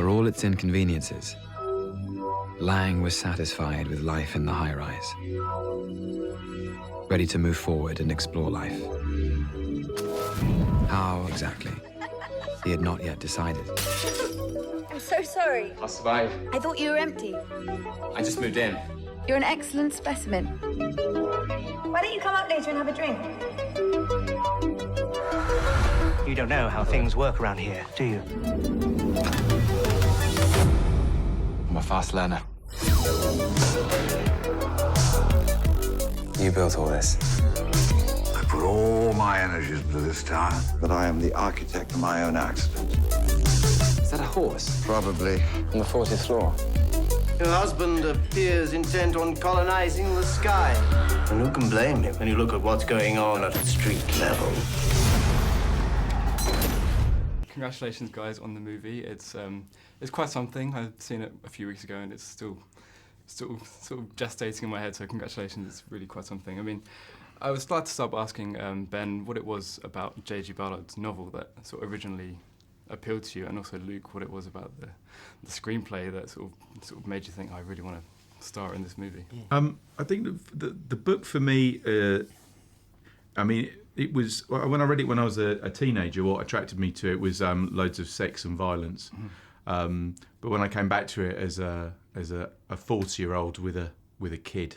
For all its inconveniences, Lang was satisfied with life in the high-rise, ready to move forward and explore life. How exactly? He had not yet decided. I'm so sorry. I'll survive. I thought you were empty. I just moved in. You're an excellent specimen. Why don't you come up later and have a drink? You don't know how things work around here, do you? I'm a fast learner. You built all this. I put all my energies into this tower, but I am the architect of my own accident. Is that a horse? Probably. On the 40th floor. Your husband appears intent on colonizing the sky. And who can blame him when you look at what's going on at street level? Congratulations, guys, on the movie. It's quite something. I've seen it a few weeks ago, and it's still sort of gestating in my head. So congratulations, it's really quite something. I mean, I was glad to start asking Ben what it was about J.G. Ballard's novel that sort of originally appealed to you, and also Luke what it was about the screenplay that sort of made you think, I really want to star in this movie. I think the book for me, I mean, it was, when I read it when I was a teenager, what attracted me to it was loads of sex and violence. But when I came back to it as a 40-year-old with a kid,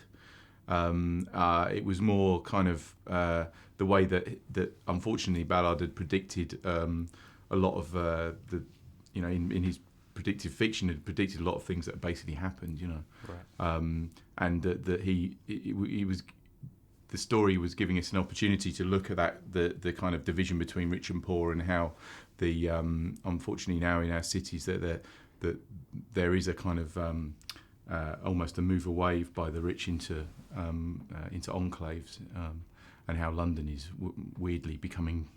it was more kind of the way that unfortunately Ballard had predicted a lot of in his predictive fiction had predicted a lot of things that basically happened, Right. And that he was. The story was giving us an opportunity to look at the kind of division between rich and poor, and how the unfortunately now in our cities that there is a kind of almost a move away by the rich into enclaves, and how London is weirdly becoming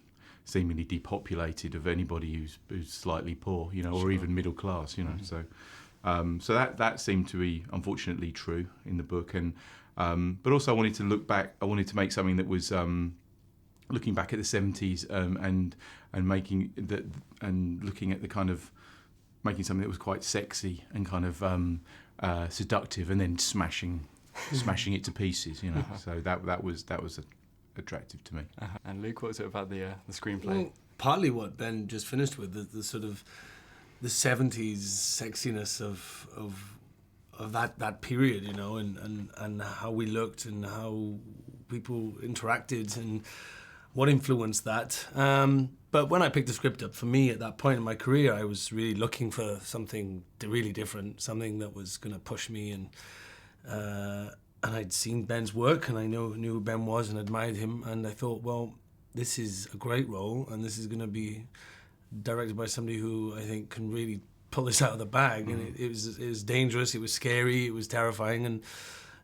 seemingly depopulated of anybody who's slightly poor, or even middle class, So that seemed to be unfortunately true in the book, and. But also, I wanted to look back. I wanted to make something that was looking back at the 70s and making that and looking at the kind of making something that was quite sexy and kind of seductive, and then smashing it to pieces. So that was attractive to me. And Luke, what was it about the screenplay? Well, partly what Ben just finished with, the sort of the 70s sexiness of that period, and how we looked and how people interacted and what influenced that. But when I picked the script up, for me at that point in my career, I was really looking for something really different, something that was going to push me. And I'd seen Ben's work, and I knew who Ben was and admired him. And I thought, well, this is a great role, and this is going to be directed by somebody who I think can really pull this out of the bag. And it was dangerous, it was scary, it was terrifying, and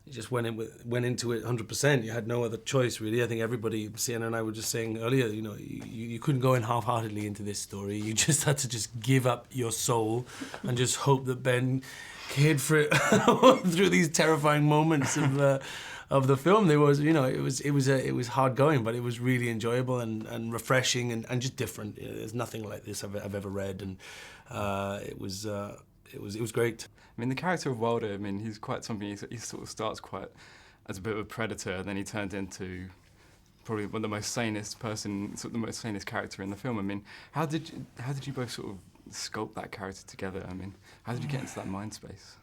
you just went into it 100%. You had no other choice, really. I think everybody, Sienna and I were just saying earlier, you couldn't go in half-heartedly into this story. You just had to just give up your soul and just hope that Ben cared for it through these terrifying moments of the film. There was, it was hard going, but it was really enjoyable and refreshing and just different. There's nothing like this I've ever read, and it was great. I mean, the character of Wilder, he's quite something. He sort of starts quite as a bit of a predator, and then he turns into probably one of the most sanest person, sort of the most sanest character in the film. How did you both sort of sculpt that character together? How did you get into that mind space?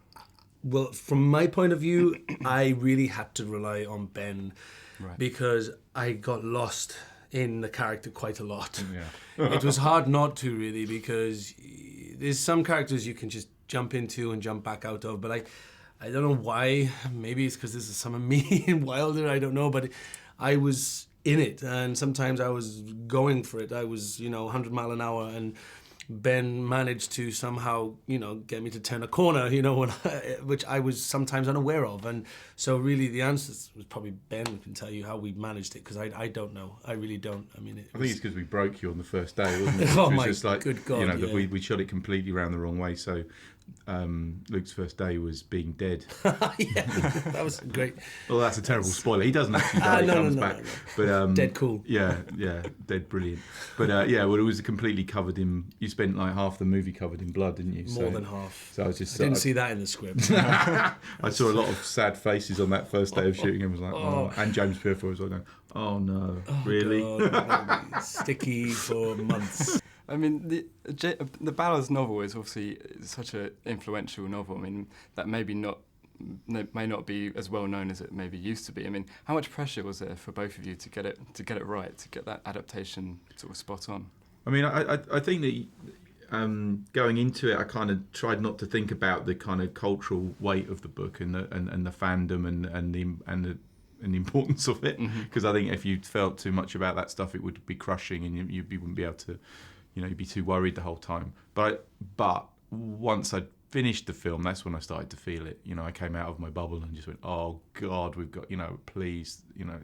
Well, from my point of view, I really had to rely on Ben, right, because I got lost in the character quite a lot. Yeah. It was hard not to, really, because there's some characters you can just jump into and jump back out of, but I don't know why. Maybe it's because this is some of me in Wilder, I don't know, but I was in it, and sometimes I was going for it. I was, 100 mile an hour, and Ben managed to somehow, get me to turn a corner, which I was sometimes unaware of. And so really the answer was probably Ben can tell you how we managed it, because I don't know. I really don't. I think it's because we broke you on the first day, wasn't it? Oh, it was my just like, good God, that we shot it completely around the wrong way. So Luke's first day was being dead. Yeah, that was great. Well, that's a terrible spoiler. He doesn't actually die. He comes back. No. But Dead cool. Yeah, dead brilliant. But yeah, well, it was completely covered in. You spent like half the movie covered in blood, didn't you? More than half. So I was just. I didn't see that in the script. I saw a lot of sad faces on that first day of shooting, and was like, oh. And James Purefoy was like, going, oh no, really? God, sticky for months. I mean, the Ballard's novel is obviously such an influential novel. I mean, that may not be as well known as it maybe used to be. I mean, how much pressure was there for both of you to get it right, to get that adaptation sort of spot on? I mean, I think that going into it, I kind of tried not to think about the kind of cultural weight of the book and the fandom and the importance of it, because I think if you felt too much about that stuff, it would be crushing, and you wouldn't be able to. You'd be too worried the whole time. But once I'd finished the film, that's when I started to feel it. I came out of my bubble and just went, oh God, we've got, please, I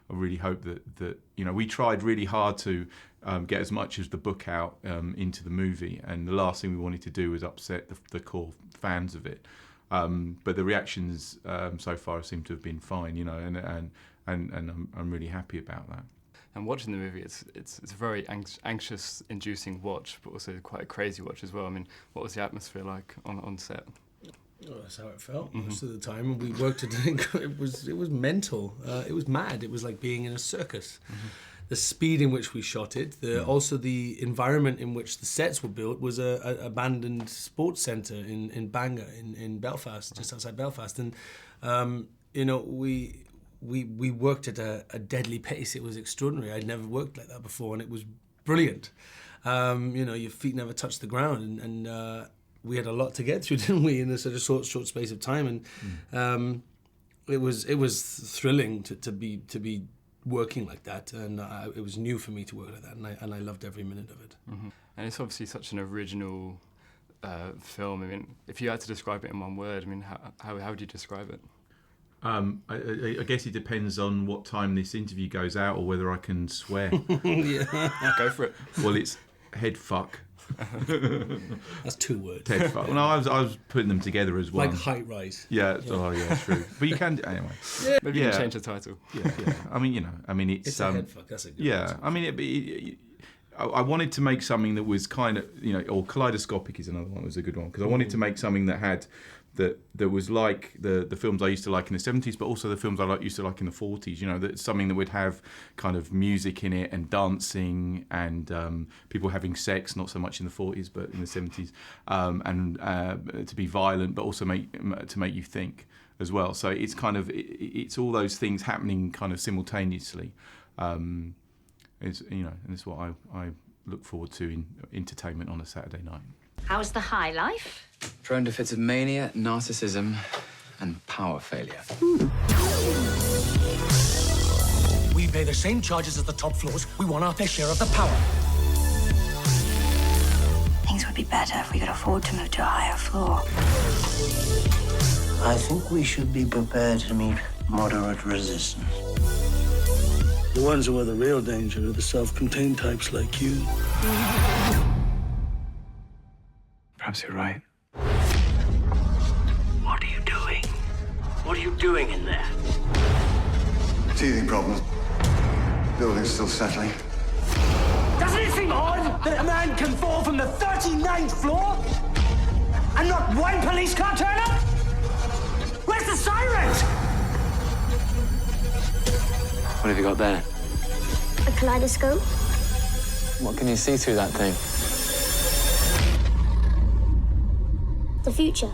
really hope that we tried really hard to get as much as the book out into the movie, and the last thing we wanted to do was upset the core fans of it. But the reactions so far seem to have been fine, and I'm really happy about that. And watching the movie, it's a very anxious-inducing watch, but also quite a crazy watch as well. I mean, what was the atmosphere like on set? Well, that's how it felt most of the time. We worked it. It was mental. It was mad. It was like being in a circus. The speed in which we shot it, also the environment in which the sets were built was a abandoned sports centre in Bangor in Belfast, just outside Belfast, and we worked at a deadly pace. It was extraordinary. I'd never worked like that before, and it was brilliant. Your feet never touched the ground, and we had a lot to get through, didn't we, in a sort of short space of time. And it was thrilling to be working like that, and it was new for me to work like that, and I loved every minute of it. And it's obviously such an original film. I mean, if you had to describe it in one word, I mean, how would you describe it? I guess it depends on what time this interview goes out or whether I can swear. Yeah. Go for it. Well, it's head fuck. That's 2 words. Head fuck. Well, no, I was putting them together as one. Like height rise. Yeah. Oh, yeah, true. But you can anyway. Yeah. Maybe you can change the title. Yeah. I mean, it's a head fuck. That's a good yeah. answer. I mean, I wanted to make something that was kind of, or kaleidoscopic is another one. It was a good one because I wanted to make something that had. That was like the films I used to like in the 70s, but also the films I used to like in the 40s. That's something that would have kind of music in it and dancing and people having sex, not so much in the 40s, but in the 70s, and to be violent, but also to make you think as well. So it's kind of it's all those things happening kind of simultaneously. And it's what I look forward to in entertainment on a Saturday night. How's the high life? Prone to fits of mania, narcissism, and power failure. We pay the same charges as the top floors. We want our fair share of the power. Things would be better if we could afford to move to a higher floor. I think we should be prepared to meet moderate resistance. The ones who are the real danger are the self-contained types like you. Perhaps you're right. What are you doing? What are you doing in there? Teething problems. Building's still settling. Doesn't it seem odd that a man can fall from the 39th floor and not one police car turn up? Where's the sirens? What have you got there? A kaleidoscope? What can you see through that thing? The future.